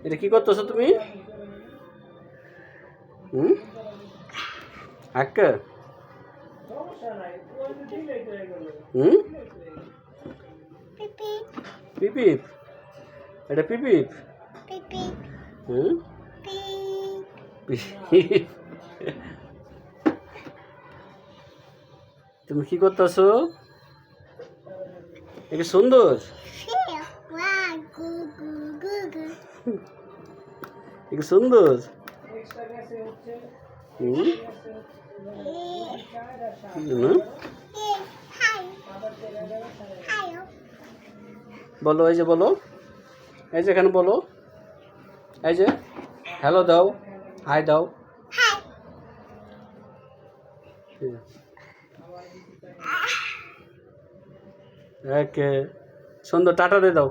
এটা কি করতেছো তুমি? আক্কা পিপিপ, এটা পিপিপ। তুমি কি করতেছো? এটা সুন্দর, এটা সুন্দর। বলো, এই যে বলো, এই যে এখানে বলো, এই যে হ্যালো দাও, হাই দাও। ওকে, সুন্দর, টাটা দিয়ে দাও।